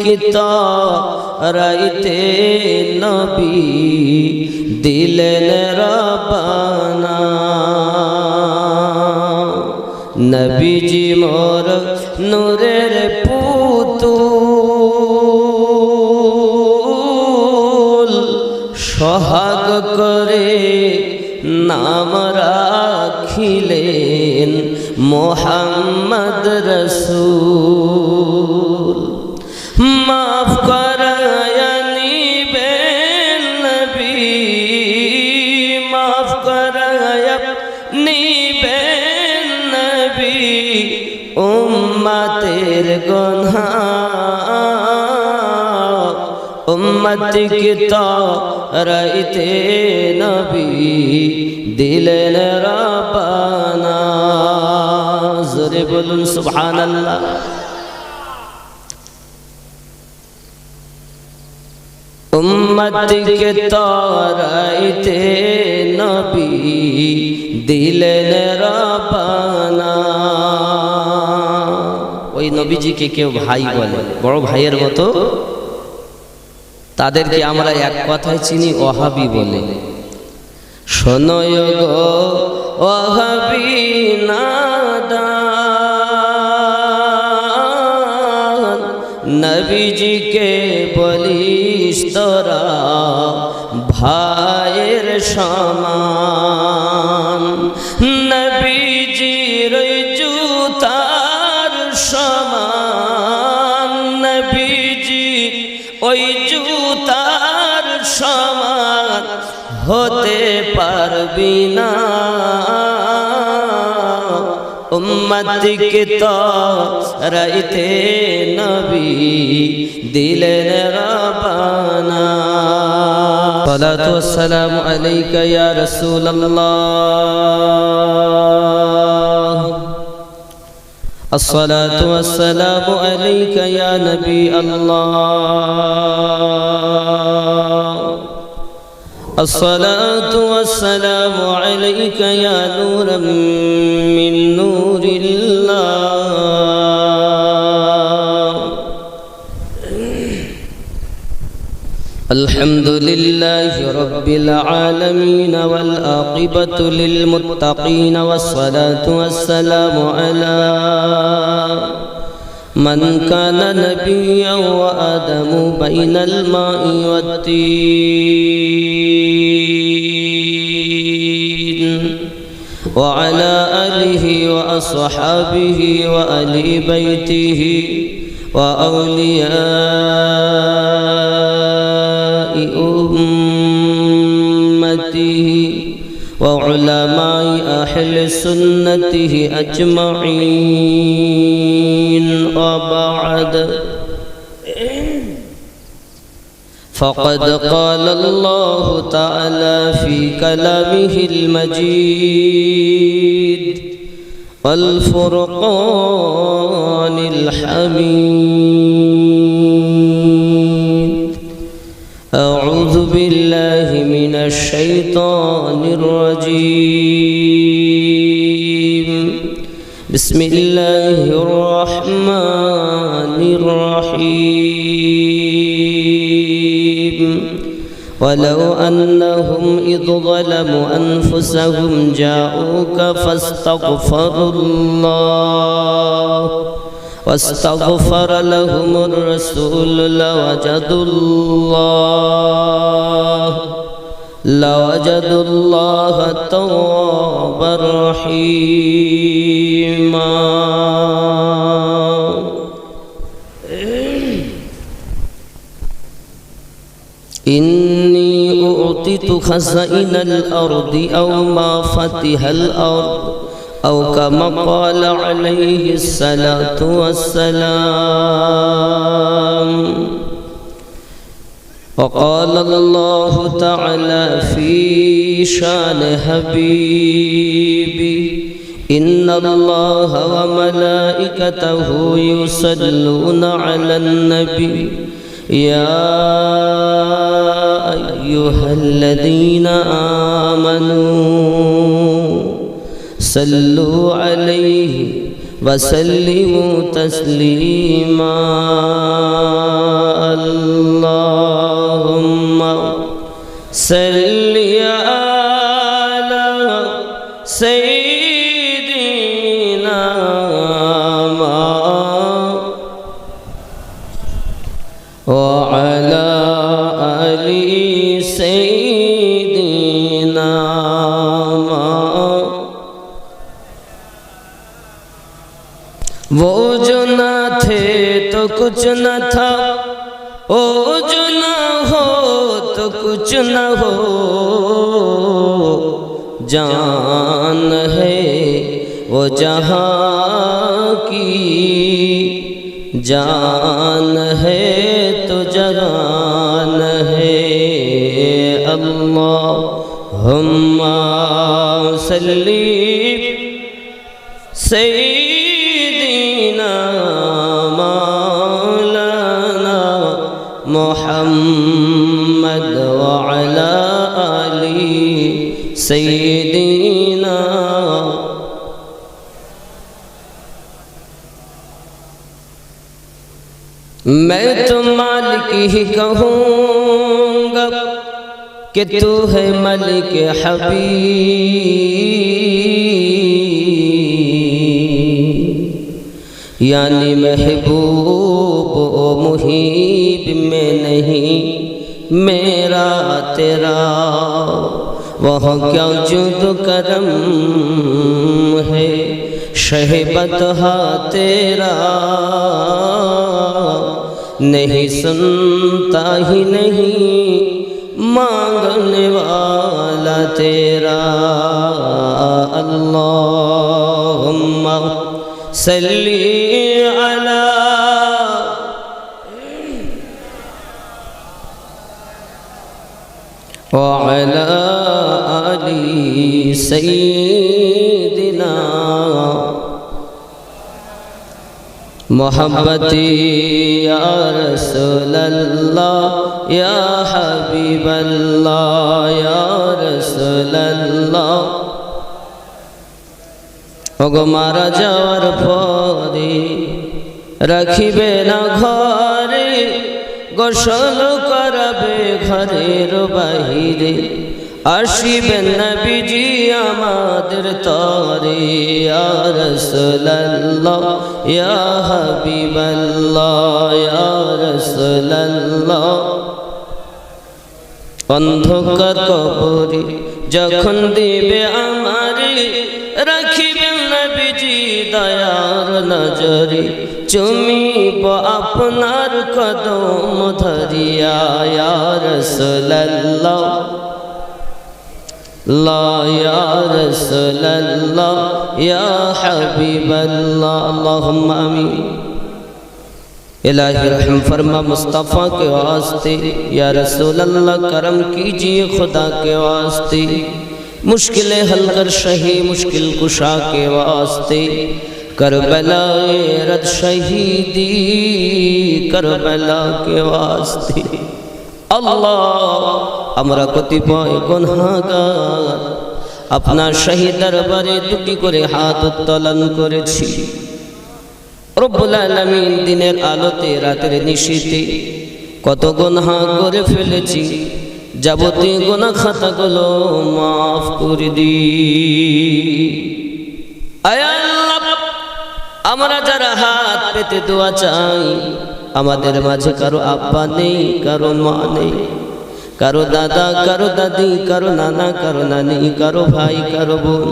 কিতা রাইতে নবী দিলেন রব্বানা নবীজি মোর নূরের পুতুল সোহাগ করে নাম রাখিলেন মুহাম্মদ রসূল মাফ করায়া নিবেন নবী মাফ করায়া নিবেন নবী উম্মতের গুনাহ উম্মত কি তারাইতে নবী দিলেন রব্বানা জোরে বলুন সুবহানাল্লাহ। উম্মত কে তারাইতে নবী দিলেন রব্বানা। ওই নবীজিকে কেউ ভাই বলে, বড় ভাইয়ের মতো, তাদেরকে আমরা এক কথায় চিনি ওয়াহাবি বলে। শোনো গো ওয়াহাবি নাদান নবীজিকে বলিস তোরা ভাইয়ের সমান নবীজির জুতার সমান নবীজির ওই জুতার সমান হতে পারবি না উম্মত কে তারাইতে নবী দিলেন রব্বানা। সালাতু ওয়াসসালামু আলাইকা ইয়া রাসূলুল্লাহ আসসালাতু ওয়াসসালামু আলাইকা ইয়া নবী আল্লাহ الصلاة والسلام عليك يا نورا من نور الله الحمد لله رب العالمين والعاقبة للمتقين والصلاة والسلام على من كان نبيا وآدم بين الماء والطين وعلى آله وأصحابه وآل بيته وأولياء أمته وعلماء أهل سنته أجمعين وبعد فقد قال الله تعالى في كلامه المجيد والفرقان الحميد أعوذ بالله من الشيطان الرجيم بسم الله الرحمن الرحيم ولو أنهم إذ ظلموا أنفسهم جاءوك واستغفر لهم الرسول لوجدوا الله توابا رحيما. إني أعطيت خزائن الأرض أو ما فتح الأرض أو كما قال عليه الصلاة والسلام. وقال الله تعالى في شان حبيبي إن الله وملائكته يصلون على النبي يا أيها الذين آمنوا صلوا عليه وسلموا تسليما اللهم صل على سيدنا وعلى آل سيدنا وہ جو نہ تھے تو کچھ نہ تھا، وہ جو نہ ہو تو کچھ نہ ہو، جان ہے وہ جہاں کی، جان ہے تو جہان ہے۔ اللہم صلی سیدنا مولانا محمد وعلی آل سیدنا۔ میں تو مالک ہی کہوں گا کہ تو ہے ملک حبیب، یعنی محبوب و محیب میں نہیں میرا تیرا، وہاں کیا جود کرم ہے شہبت ہاں تیرا، نہیں سنتا ہی نہیں مانگنے والا تیرا۔ اللہم صلی علی وعلی آل سیدنا۔ محبتی یا رسول اللہ یا حبیب اللہ یا رسول اللہ، ওগো মারা যাওয়ার পরে রাখিবে না ঘরে, গোসল করাবে ঘরের বাহিরে, আসিবেন নবীজি আমাদের তরে। ইয়া রাসূলুল্লাহ ইয়া হাবিবাল্লাহ ইয়া রাসূলুল্লাহ। অন্ধকার কবরে যখন দিবে আমারে, রাখিবেন নবীজি দয়ার নজরে, চুমিব আপনার কদম ধরিয়া। ইয়া রাসূলুল্লাহ لا یا رسول اللہ یا حبیب اللہ، اللہم آمین۔ الہی رحم فرما مصطفیٰ کے واسطے، یا رسول اللہ کرم کیجئے خدا کے واسطے، مشکلیں حل کر شہی مشکل کشا کے واسطے، کربلا رد شہیدی کربلا کے واسطے۔ اللہ আমরা কতিপয় গুনাহগার আপনার শাহী দরবারে দুটি করে হাত উত্তোলন করেছি। রব্বুল আলামিন দিনের আলোতে রাতের নিশীথে কত গুনাহ করে ফেলেছি, যাবতীয় গুনাহ খাতাগুলো মাফ করে দিন। আয় আল্লাহ, আমরা যারা হাত পেতে দোয়া চাই, আমাদের মাঝে কারো আব্বা নেই, কারো মা নেই, কারো দাদা, কারো দাদি, কারো নানা, কারো নানি, কারো ভাই, কারো বোন,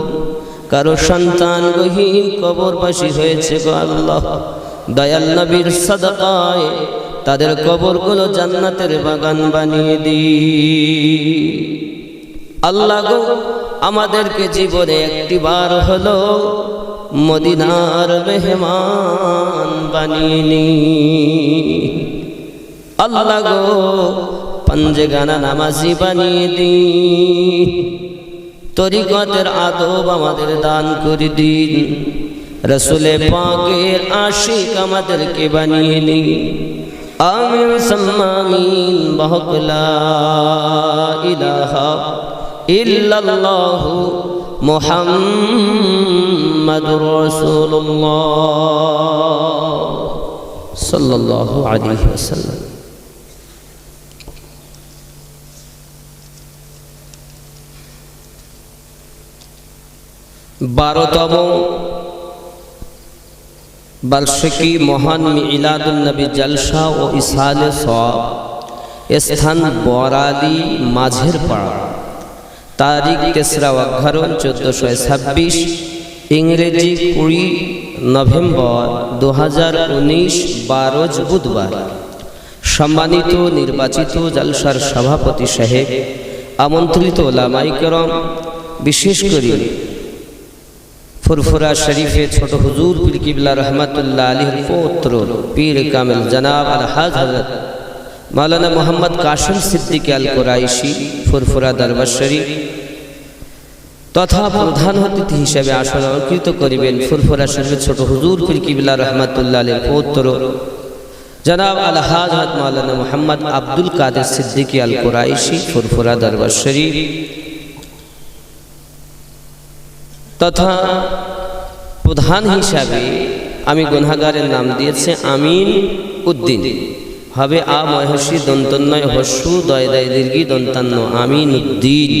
কারো সন্তান গহীন কবরবাসী হয়েছে গো আল্লাহ। দয়াল নবীর সাদাকায় তাদের কবরগুলো জান্নাতের বাগান বানিয়ে দিন। আল্লাহ গো, আমাদেরকে জীবনে একটিবার হলো মদিনার মেহমান বানিয়ে নিন। আল্লাহ গো, পাঞ্জেগানা নামাজি বানিয়ে দিন। তরিকতের আদব আমাদের দান করে দিন। রসুলে পাকের আশিক আমাদেরকে বানিয়ে নিন। আমিন সুম্মা আমিন। বহক লা ইলাহা ইল্লাল্লাহু মুহাম্মাদুর রাসূলুল্লাহ সাল্লাল্লাহু আলাইহি ওয়াসাল্লাম। বারোতম বার্ষিকী মহান মিলাদুন নবী জলসা ও ইসালে সওয়াব, স্থান বরালি মাঝের পাড়া, তারিখ 3/11/1426, ইংরেজি 20 নভেম্বর 2019, 12 বুধবার। সম্মানিত নির্বাচিত জলসার সভাপতি সাহেব, আমন্ত্রিত ওলামায়ে কেরাম, বিশেষ করে ফুরফুরা শরীফে ছোট হুজুর পীর কিবলা রহমাতুল্লাহ আলাইহির পৌত্র পীর কামিল জনাব আলহাজ হযরত মাওলানা মোহাম্মদ কাসিম সিদ্দিক আল কুরাইশি ফুরফুরা দরবার শরীফ তথা প্রধান অতিথি হিসেবে আসন অলঙ্কৃত করিবেন ফুরফুরা শরীফের ছোট হুজুর পীর কিবলা রহমাতুল্লাহ আলাইহির পৌত্র জনাব আলহাজ হযরত মাওলানা মোহাম্মদ আব্দুল কাদের সিদ্দিক আল কুরাইশি ফুরফুরা দরবার শরীফ তথা প্রধান হিসাবে আমি গুনাহগারের নাম দিয়েছে আমিন উদ্দিন, হবে আ মহর্ষি দন্তন্নয় হস্যু দয় দয় দীর্ঘি দন্তান্ন আমিন উদ্দিন।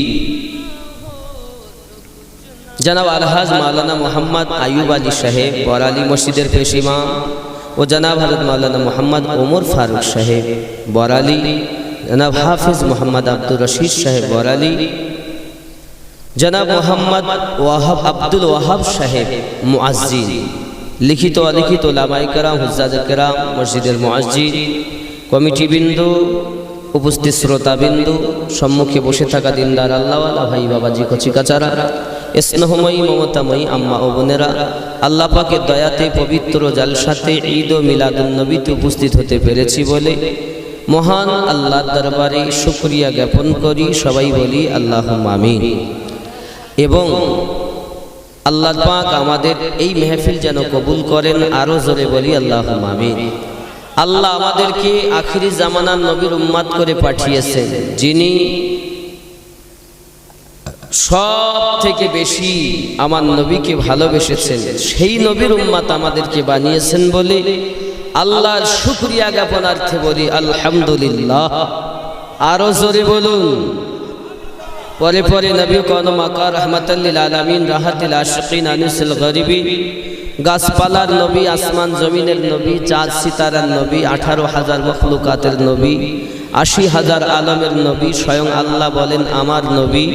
জনাব আলহাজ মাওলানা মোহাম্মদ আইয়ুব আলী সাহেব বরালি মসজিদের পেশ ইমাম ও জনাব হযরত মাওলানা মোহাম্মদ ওমর ফারুক সাহেব বরালি, জনাব হাফিজ মোহাম্মদ আব্দুর রশিদ সাহেব বরালি, জনাব মোহাম্মদ ওয়াহাব আব্দুল ওয়াহাব সাহেব মুআজ্জিন, লিখিত অলিখিত ওলামায়ে কেরাম, হুজ্জাজে কেরাম, মসজিদের মুআজ্জিন, কমিটি বিন্দু, উপস্থিত শ্রোতা বিন্দু, সম্মুখে বসে থাকা দিনদার আল্লাহওয়ালা ভাই বাবাজি কচিকাচারা, স্নেহময়ী মমতাময়ী আম্মা ও বোনেরা, আল্লাহ পাকের দয়াতে পবিত্র জালসাতে ঈদ ও মিলাদুন নবীতে উপস্থিত হতে পেরেছি বলে মহান আল্লাহর দরবারে শুকরিয়া জ্ঞাপন করি। সবাই বলি আল্লাহুম্মা আমিন। এবং আল্লাহ পাক আমাদের এই মেহফিল যেন কবুল করেন, আরো জোরে বলি আল্লাহুম্মা আমিন। আল্লাহ আমাদেরকে আখিরি জামানার নবীর উম্মত করে পাঠিয়েছেন, যিনি সব থেকে বেশি আমার নবীকে ভালোবেসেছেন, সেই নবীর উম্মত আমাদেরকে বানিয়েছেন বলে আল্লাহর শুকরিয়া জ্ঞাপনার্থে বলি আলহামদুলিল্লাহ। আরো জোরে বলুন। পরে পরে নবী কওম আকা রাহমাতাল লিল আলামিন, রাহাতিল আশিকিন, আনিসুল গরিবিন, গাছপালার নবী, আসমান জমিনের নবী, চাঁদ সিতারার নবী, 18,000 মখলুকাতের নবী, 80,000 আলমের নবী, স্বয়ং আল্লাহ বলেন আমার নবী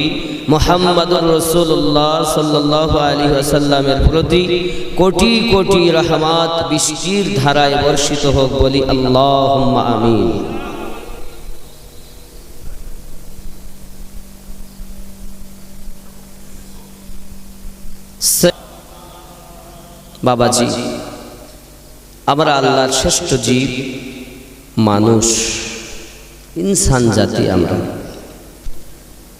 মুহাম্মাদুর রাসূলুল্লাহ সাল্লাল্লাহু আলাইহি ওয়াসাল্লামের প্রতি কোটি কোটি রহমত বৃষ্টির ধারায় বর্ষিত হোক, বলি আল্লাহুম্মা আমিন। বাবাজি, আমরা আল্লাহর শ্রেষ্ঠ জীব মানুষ, ইনসান জাতি। আমরা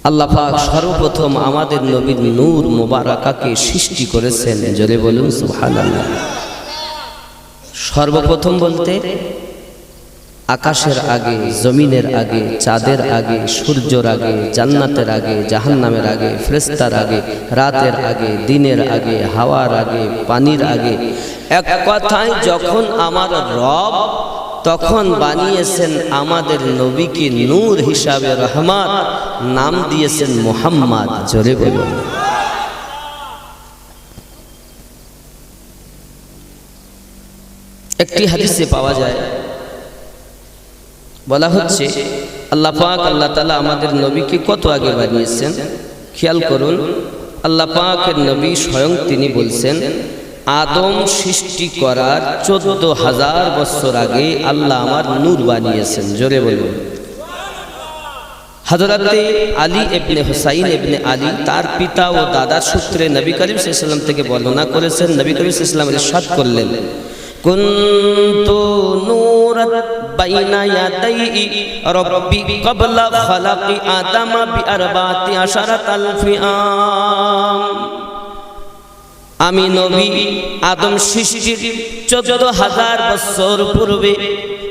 আল্লাহ পাক সর্বপ্রথম আমাদের নবীর নূর মুবারাকাকে সৃষ্টি করেছেন, জোরে বলুন সুবহানাল্লাহ। সর্বপ্রথম বলতে আকাশের আগে, জমিনের আগে, চাঁদের আগে, সূর্যের আগে, জান্নাতের আগে, জাহান্নামের আগে, ফেরেশতার আগে, রাতের আগে, দিনের আগে, হাওয়ার আগে, পানির আগে, এক কথায় যখন আমার রব তখন বানিয়েছেন আমাদের নবীকে নূর হিসাবে রহমত, নাম দিয়েছেন মুহাম্মদ, জোরে বলুন। একটি হাদিসে পাওয়া যায়, বলা হচ্ছে আল্লাহ পাক আল্লাহ তাআলা আমাদের নবীকে কত আগে বানিয়েছেন। খেয়াল করুন, আল্লাহ পাকের নবী স্বয়ং তিনি বলছেন আদম সৃষ্টি করার 14,000 বছর আগে আল্লাহ আমার নূর বানিয়েছেন, জোরে বলুন। হযরতে আলী ইবনে হুসাইন ইবনে আলী তার পিতা ও দাদার সূত্রে নবী করিম সাল্লাল্লাহু আলাইহি ওয়াসাল্লাম থেকে বর্ণনা করেছেন। নবী করিম সাল্লাল্লাহু আলাইহি ওয়াসাল্লাম ইরশাদ করলেন, কুনতু নূরাত বাইনা ইয়াদাই রাব্বি ক্বাবলা খালাকি আদম বি 14,000 আম। আমি নবী আদম সৃষ্টির 14,000 বছর পূর্বে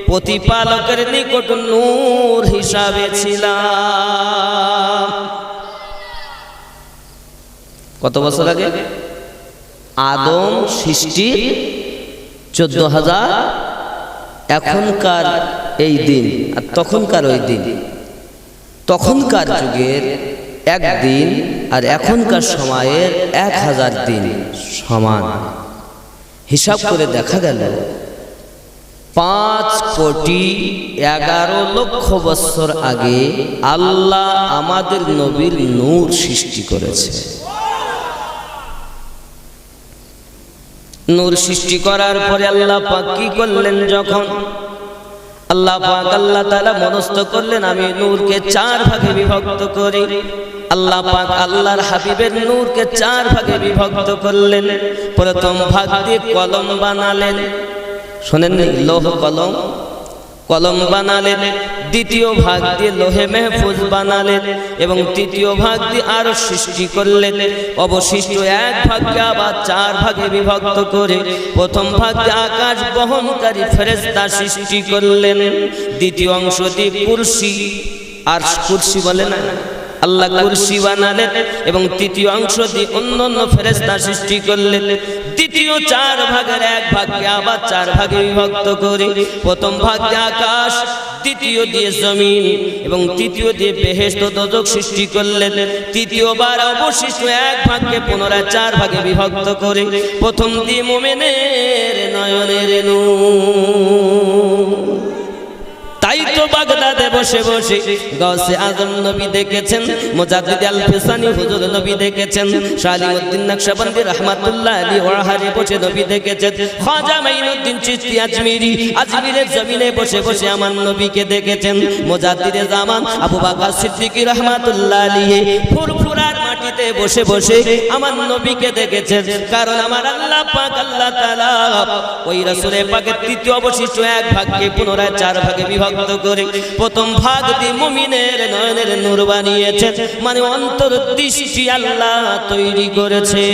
প্রতিপালকের নিকট নূর হিসাবে ছিলাম। কত বছর আগে? আদম সৃষ্টির 14,000 এখনকার এই দিন আর তখনকার ওই দিন, তখনকার যুগের একদিন আর এখনকার সময়ের 1000 দিন সমান। হিসাব করে দেখা গেল 5,11,00,000 বছর আগে আল্লাহ আমাদের নবীর নূর সৃষ্টি করেছে। নূর সৃষ্টি করার পরে আল্লাহ পাক কি করলেন? যখন আল্লাহ পাক আল্লাহ তাআলা মনস্থ করলেন আমি নূরকে 4 ভাগে বিভক্ত করি। আল্লাহ পাক আল্লাহর হাবিবের নূরকে 4 ভাগে বিভক্ত করলেন। প্রথম ভাগ দিয়ে কলম বানালেন, শোনেননি? লৌহ কলম, কলম বানালেন। দ্বিতীয় ভাগ দিয়ে লোহে মাহফুজ বানালেন এবং তৃতীয় ভাগ দিয়ে আরো সৃষ্টি করলেন। অবশিষ্ট 1 ভাগকে আবার 4 ভাগে বিভক্ত করে প্রথম ভাগ দিয়ে আকাশ বহনকারী ফেরেশতা সৃষ্টি করলেন। দ্বিতীয় অংশ দিয়ে কুরসি, আর কুরসি বলে না, আল্লাহ কুরসি বানালেন এবং তৃতীয় অংশ দিয়ে অন্যান্য ফেরেশতা সৃষ্টি করলেন। দ্বিতীয় 4 ভাগের 1 ভাগকে আবার 4 ভাগে বিভক্ত করে প্রথম ভাগ দিয়ে আকাশ, দ্বিতীয় দিয়ে জমিন এবং তৃতীয় দিয়ে বেহেশত ও দোজখ সৃষ্টি করলেন। তৃতীয়বার অবশিষ্ট 1 ভাগকে পুনরায় 4 ভাগে বিভক্ত করে প্রথম দিয়ে মুমিনের নয়নের নূর। তাই তো বাগদাদে বসে বসে গাউসে আজম নবী দেখেছেন, মুজাদ্দিদ আল ফিসানি হুজুর নবী দেখেছেন, শালিমউদ্দিন নকশবন্দি রাহমাতুল্লাহ আলাইহি ওয়াহারে বসে নবী দেখেছেন, খাজা মাইনুদ্দিন চিশতি আজমিরি আজমিরের জমিনে বসে বসে আমার নবীকে দেখেছেন, মুজাদ্দিদে জামান আবু বকর সিদ্দিকী রাহমাতুল্লাহ আলাইহি ফুরফুরার মাটিতে বসে বসে আমার নবীকে দেখেছেন। কারণ আমার আল্লাহ পাক আল্লাহ তাআলা ওই রাসূলের পাকের তৃতীয় অবশিষ্ট 1 ভাগকে পুনরায় 4 ভাগে বিভক্ত করে প্রথম ভাগ দিয়ে মুমিনের নয়নের নূর বানিয়েছেন, মানে অন্তর্দৃষ্টি আল্লাহ তৈরি করেছে।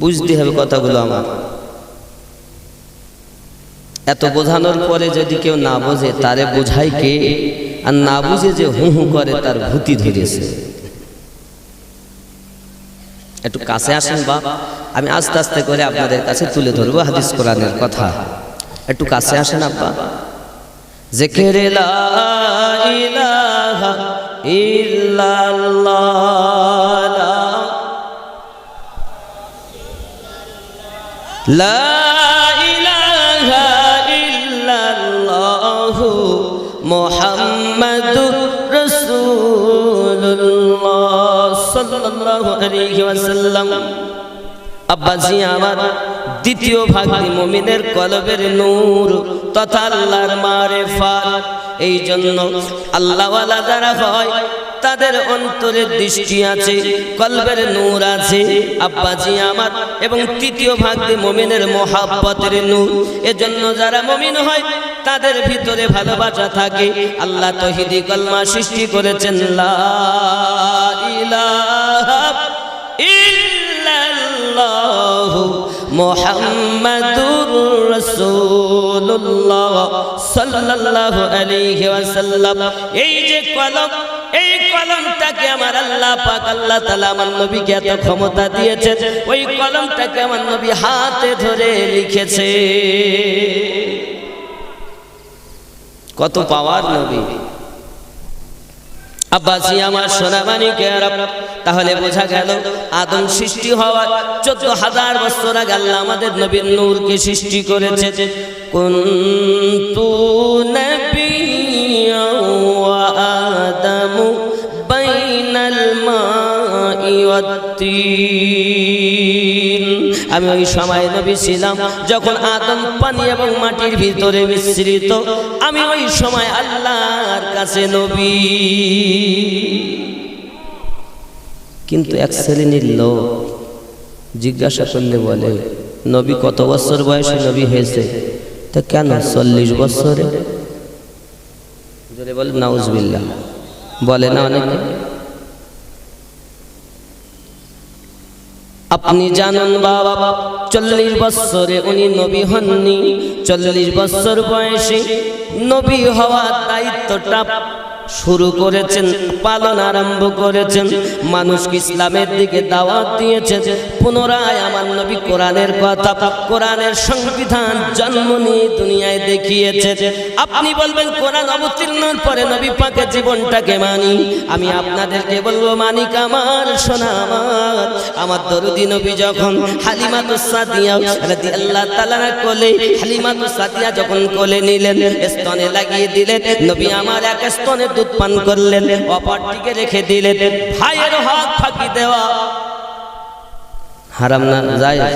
বুঝতে হবে কথাগুলো আমার। এত বোঝানোর পরে যদি কেউ না বোঝে তারে বোঝাই কে? আর না বুঝে যে হু হু করে তার ভূতি ধরেছে। একটু কাছে আসেন বা আমি আস্তে আস্তে করে আপনাদের কাছে তুলে ধরবো হাদিস কোরআনের কথা। একটু কাছে আসেন আব্বা। জিকিরে লা ইলাহা ইল্লাল্লাহ, লা ইলাহা ইল্লাল্লাহ মুহাম্মাদুর রাসূলুল্লাহ সাল্লাল্লাহু আলাইহি ওয়াসাল্লাম। আব্বাজি আমার দ্বিতীয় ভাগ মুমিনের কলবের নূর তথা আল্লাহর মারিফাত। এই জন্য আল্লাহওয়ালা যারা হয় তাদের অন্তরের দৃষ্টি আছে, কলবের নূর আছে আব্বাজি আমার। এবং তৃতীয় ভাগ মুমিনের মুহাব্বতের নূর। এজন্য যারা মুমিন হয় তাদের ভিতরে ভালোবাসা থাকে। আল্লাহ তাওহীদি কলমা সৃষ্টি করেছেন, লা ইলাহা ইল্লাল্লাহ মুহাম্মাদুর রাসূলুল্লাহ সাল্লাল্লাহু আলাইহি ওয়াসাল্লাম। এই যে কলম, এই কলমটাকে আমার আল্লাহ পাক আল্লাহ তাআলা আমার নবীকে এত ক্ষমতা দিয়েছে, ওই কলমটাকে আমার নবী হাতে ধরে লিখেছে। কত পাওয়ার নবী! আব্বাসি আমার সোনামানিকেরা, তাহলে বোঝা গেল আদম সৃষ্টি হওয়ার 14,000 বছর আগে আল্লাহ আমাদের নবীর নূরকে সৃষ্টি করেছে। কুনতু নাবিয়্যান ওয়া আদামু বাইনাল মাই ওয়াত-তিন। আমি ওই সময় নবী ছিলাম যখন আদম পানি এবং মাটির ভিতরে মিশ্রিত। আমি ওই সময় আল্লাহর কাছে নবী। কিন্তু এক শ্রেণীর লোক জিজ্ঞাসা করলে বলে, নবী কত বছর বয়সে নবী হয়েছে? তা কেন 40 বছরে? জোরে বলে নাউজুবিল্লাহ। বলে না অনেকে। আপনি জানেন বাবা 40 বছরে উনি নবী হননি। 40 বছর বয়সে নবী হওয়ার দায়িত্বটা শুরু করেছেন, পালন আরম্ভ করেছেন, মানুষকে ইসলামের দিকে দাওয়াত দিয়েছেন। পুনরায় আমার নবী কোরআনের কথা, কোরআনের সংবিধান জন্ম নিয়ে দুনিয়ায় দেখিয়েছেন। আপনি বলবেন কোরআন অবতীর্ণের পরে নবী পাকের জীবনটাকে মানি। আমি আপনাদেরকে বলবো মানিক আমার সোনা আমার দরুদি নবী যখন হালিমাতুস সাদিয়া রাদিয়াল্লাহু তাআলার কোলে, হালিমাতুস সাদিয়া যখন কোলে নিলেন, স্তনে লাগিয়ে দিলেন, নবী আমার এক স্তনে দুধ পান করলেন, অপরটিকে রেখে দিলেন। ভাইয়ের হক ফাঁকি দেওয়া হারাম না জায়েজ?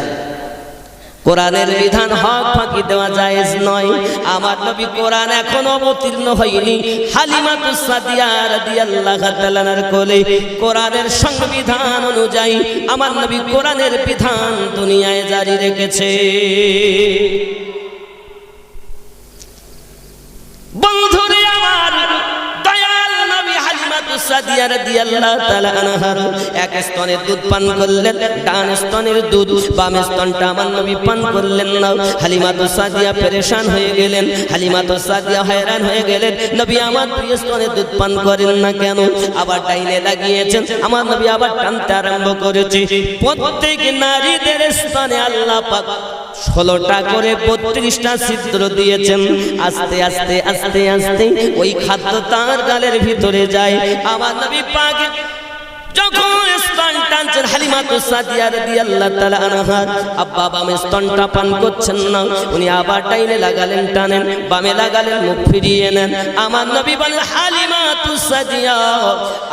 কোরআনের বিধান হক ফাঁকি দেওয়া জায়েজ নয়। আমার নবী কোরআন এখন অবতীর্ণ হয়নি, হালিমাতুস সাদিয়া রাদিয়াল্লাহু তাআলার কোলে কোরআনের সংবিধান অনুযায়ী আমার নবী কোরআনের বিধান দুনিয়ায় জারি রেখেছে। বন্ধুরে আমার, দয়াল নবী হালিমাতুস সাদিয়া রাদিয়াল্লাহু তাআলা আনহার এক স্তনে দুধ পান করলেন, ডান স্তনের দুধ, বাম স্তনটা আমার নবী পান করলেন না। হালিমাতুস সাদিয়া পেরেশান হয়ে গেলেন, হালিমাতুস সাদিয়া হয়রান হয়ে গেলেন, নবী আমার প্রিয় স্তনে দুধ পান করেন না কেন? আবার ডাইনে লাগিয়েছেন, আমার নবী আবার টানতে আরম্ভ করেছে। প্রত্যেক নারীদের স্তনে আল্লাহ পাক 16টা করে 32টা ছিদ্র দিয়েছেন। আস্তে আস্তে আস্তে আস্তে ওই খাদ্য তার গালের ভিতরে যায়। আমার নবী পাক যখন স্তন টানছেন, হালিমাতুস সাদিয়া রাদিয়াল্লাহু তাআলা আনহা আব্বা বামে স্তনটা পান করছেন না, উনি আবার ডাইনে লাগালেন টানেন, বামে লাগালেন মুখ ফিরিয়ে নেন। আমার নবী বলেন, হালিমাতুস সাদিয়া,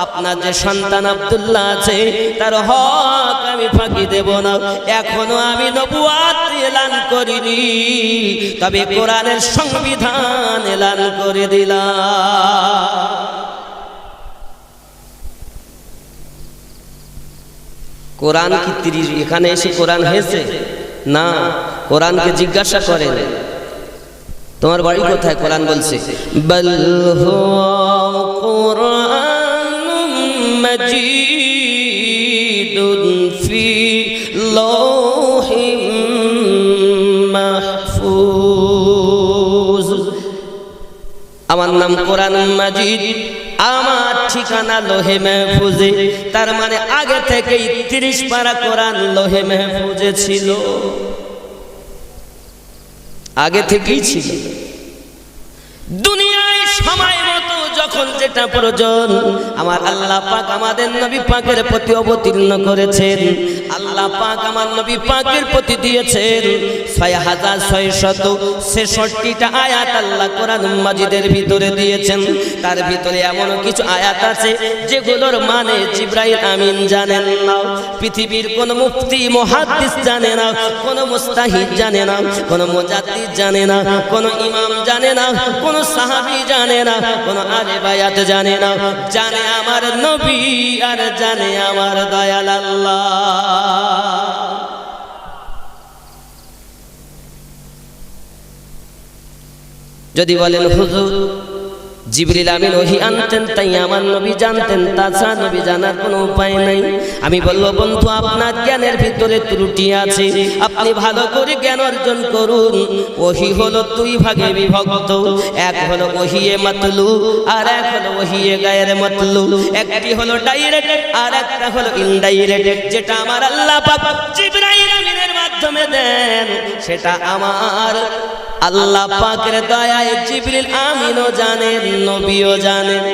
আপনার যে সন্তান আব্দুল্লাহ আছে তার হক আমি ফাঁকি দেব না। এখনো আমি নবুয়ত এলান করিনি, তবে কোরআনের সংবিধান এলান করে দিলাম। কোরআন কি 30 এখানে এসে কোরআন হয়েছে না? কোরআনকে জিজ্ঞাসা করেন তোমার বাড়ি কোথায়? কোরআন বলছে বল হুয়া কুরআনুম মাজিদুন ফি লাওহিম মাহফুজ। আমার নাম কোরআন মাজিদ, আমার ঠিকানা লোহে মাহফুজে। তার মানে আগে থেকেই 30 পারা কোরআন লোহে মাহফুজে ছিল, আগে থেকেই ছিল। দুনিয়ায় সময় মতো যখন যেটা প্রয়োজন আমার আল্লাহ পাক আমাদের নবী পাকের প্রতি অবতীর্ণ করেছেন। আল্লাহ পাক আমার নবী পাকের প্রতি দিয়েছেন 6666টা আয়াত আল্লাহ কোরআন মাজিদের ভিতরে দিয়েছেন। তার ভিতরে এমন কিছু আয়াত আছে যেগুলোর মানে জিবরাইল আমিন জানেন না, পৃথিবীর কোন মুফতি মুহাদ্দিস জানে না, কোন মুস্তাহিদ জানে না, কোন মুজাদ্দিদ জানে না, কোন ইমাম জানে না, কোন সাহাবী জানে না, কোন আলে বায়াত জানে না। জানে আমার নবী আর জানে আমার দয়াল আল্লাহ। যদি বলেন হুজুর জিবরিল আমিন ওহী আনতেন তাই আমার নবী জানতেন, তাছাড়া নবী জানার কোনো উপায় নাই। আমি বলবো বন্ধু, আপনার জ্ঞানের ভিতরে ত্রুটি আছে, আপনি ভালো করে জ্ঞান অর্জন করুন। ওহী হলো 2 ভাগে বিভক্ত, এক হলো ওহিয়ে মাতলু আর এক হলো ওহিয়ে গায়ের মাতলু। একটি হলো ডাইরেক্ট আর একটা হলো ইনডাইরেক্ট। যেটা আমার আল্লাহ পাক জিবরাইল আমিনের মাধ্যমে দেন সেটা আমার আল্লাহ পাকের দয়ায় জিবরিল আমিনও জানেন, নবীও জানেন।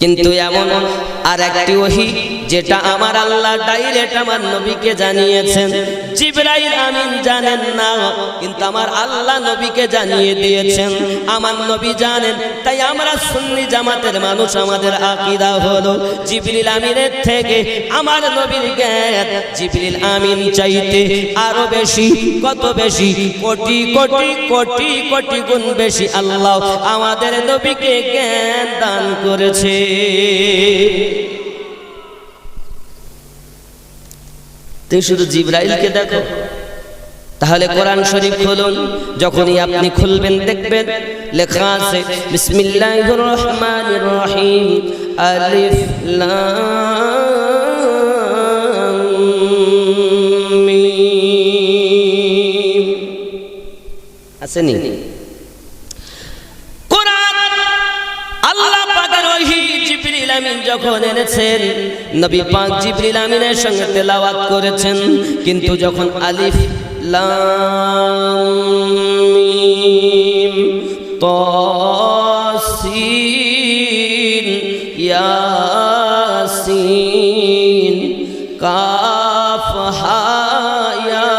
কিন্তু এমন আর একটি ওহী যেটা আমার আল্লাহ ডাইরেক্ট আমার নবীকে জানিয়েছেন, জিবরাইল আমিন জানেন না, কিন্তু আমার আল্লাহ নবীকে জানিয়ে দিয়েছেন, আমার নবী জানেন। তাই আমরা সুন্নি জামাতের মানুষ, আমাদের আকীদা হলো জিবরিল আমিনের থেকে আমার নবীর জ্ঞান জিবরিল আমিন চাইতে আরো বেশি। কত বেশি? কোটি কোটি কোটি কোটি গুণ বেশি আল্লাহ আমাদের নবীকে জ্ঞান দান করেছে। তুই শুধু জিবরাইলকে দেখো, তাহলে কোরআন শরীফ খুলুন। যখনই আপনি খুলবেন দেখবেন লেখা আছে বিসমিল্লাহির রহমানির রহিম, আলিফ লাম মিম। আসেনি? কোরআন ওহী জিবরিল আমিন যখন এনেছেন নবী পাক জিবরিল আমিনের সঙ্গে তেলাওয়াত করেছেন, কিন্তু যখন আলিফ লাম মিম তাসিন ইয়াসিন কাফ হা ইয়া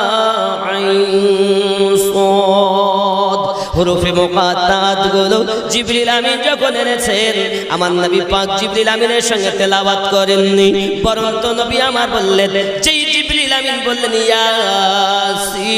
আইন সাদ হুরুফে মুকাত্তাত গুলো জিবরিল আমিন যখন এনেছেন আমার নবী পাক জিবরিল আমিনের সঙ্গে তেলাওয়াত করেননি, বরং তো নবী আমার বললেন, যেই জিবরিল আমিন বললেন ইয়াসিন,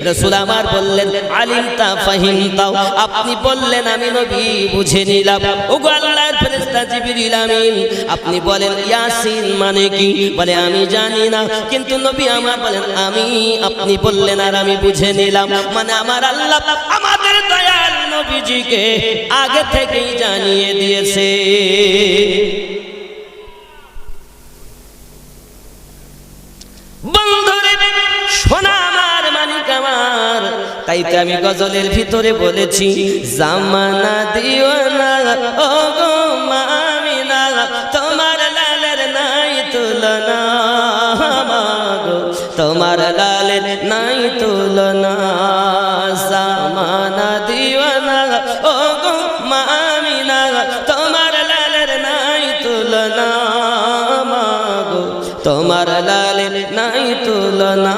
রাসূল আমার বললেন আলিমতা ফাহিমতা, আপনি বললেন আমি নবী বুঝে নিলাম। ওগো আল্লাহর ফেরেশতা জিবরিল আমিন, আপনি বলেন ইয়াসিন মানে কি? বলে আমি জানি না, কিন্তু নবী আমার বলেন আমি, আপনি বললেন আর আমি বুঝে নিলাম, মানে আমার আল্লাহ আমাদের দয়াল নবীজিকে আগে থেকেই জানিয়ে দিয়েছে। বন্ধুরে সোনা আমার মানিক আমার, তাই তো আমি গজলের ভিতরে বলেছি জামানা দিওয়ানা ও গো মামিনা, তোমার লালের নাই তুলনা, মাগো তোমার লালের নাই তুলনা, জামানা দিওয়ানা ও গো মামিনা, তোমার লালের নাই তুলনা, মাগো তোমার লালের নাই তুলনা।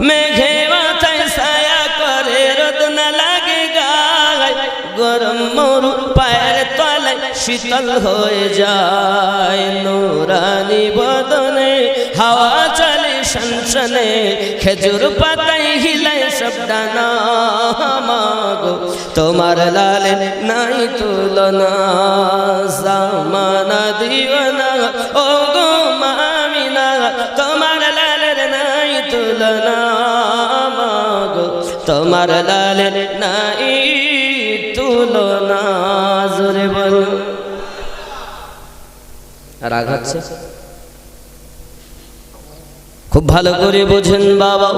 মেঘে মাথায় ছায়া করে রোদ না লাগে গায়, গরম মরু পায়ের তলায় শীতল হয়ে যায়, নুরানি বদনে হাওয়া চলে শনশনে, খেজুর পাতায় হিলায় সব ডানা, মাগো তোমার লালের নাই তুলনা, জামানা দিওয়ানা ও গো মামিনা, তোমার লালের নাই তুলনা, মাগো তোমার লালের নাই তুলনা। জোরে বল। রাগ হচ্ছে? খুব ভালো করে বোঝেন বাবা,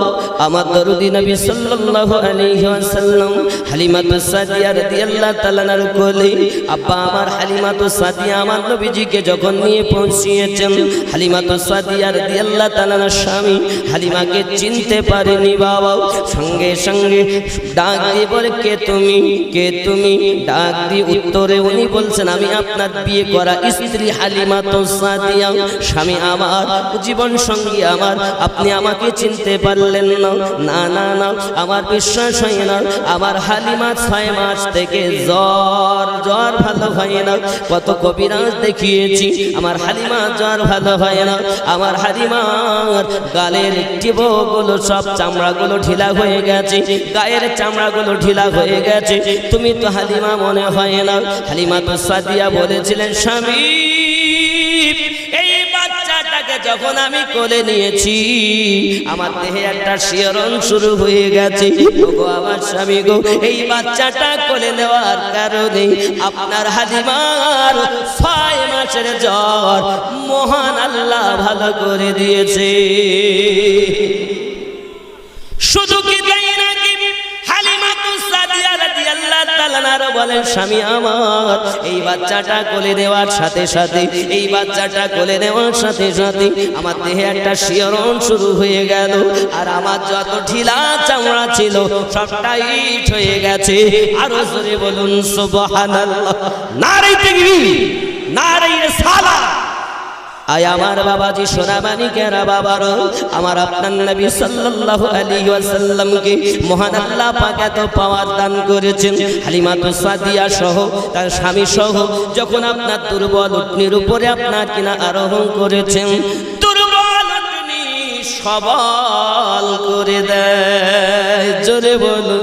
আমার দরুদি নবী সাল্লাল্লাহু আলাইহি ওয়াসাল্লাম হালিমাতুস সাদিয়া রাদিয়াল্লাহু তাআলা আনহার কোলে আব্বা আমার হালিমাতুস সাদিয়া আমার নবীজিকে যখন নিয়ে পৌঁছিয়েছেন, হালিমাতুস সাদিয়া রাদিয়াল্লাহু তাআলা আনহার স্বামী হালিমাকে চিনতে পারেনি বাবা, সঙ্গে সঙ্গে ডাক দিয়ে বলে কে তুমি, কে তুমি? ডাক দিয়ে উত্তরে উনি বলছেন আমি আপনার বিয়ে করা স্ত্রী হালিমাতুস সাদিয়া, স্বামী আমার, জীবন সঙ্গী আমার, আপনি আমাকে চিনতে পারলেন না? না না না, আমার বিশ্বাস হয় না, আমার হালিমা 6 মাস থেকে জ্বর ভালো হয় না, কত কবিরাজ দেখিয়েছি, আমার হালিমা জ্বর ভালো হয় না, আমার হালিমার গালের টিপগুলো সব চামড়াগুলো ঢিলা হয়ে গেছে, গায়ের চামড়াগুলো ঢিলা হয়ে গেছে, তুমি তো হালিমা মনে হয় না। হালিমাতুস সাদিয়া বলেছিলেন স্বামী, এই বাচ্চাটাকে যখন আমি কোলে নিয়েছি আমার দেহে একটা শিহরণ শুরু হয়ে গেছে, ওগো আমার স্বামী গো, এই বাচ্চাটা কোলে নেওয়ার কারণে আপনার হালিমার 6 মাসের জ্বর মহান আল্লাহ ভালো করে দিয়েছে। শুধু কি তাই নাকি, হালিমাতুস সাদিয়া রাদিয়াল্লাহু তাআলা আনহা বলেন স্বামী আমার, এই বাচ্চাটা কোলে নেওয়ার সাথে সাথে, এই বাচ্চাটা কোলে নেওয়ার সাথে সাথে আমার দেহে একটা শিহরণ শুরু হয়ে গেল, আর আমার যত ঢিলা চামড়া ছিল সব টাইট হয়ে গেছে। আরো জোরে বলুন সুবহানাল্লাহ, নারে তাকবীর, নারে রিসালাত। আয় আমার বাবাজি সোনামানিকেরা বাবারো, আমার আপনার নবী সাল্লাল্লাহু আলাইহি ওয়াসাল্লামকে মহান আল্লাহ পাক এত পাওয়ার দান করেছেন, হালিমাতুস সাদিয়া সহ তার স্বামী সহ যখন আপনার দুর্বল উটনির উপরে আপনার কিনা আরোহণ করেছেন, দুর্বল উটনি সবল করে দেয়। জোরে বলুন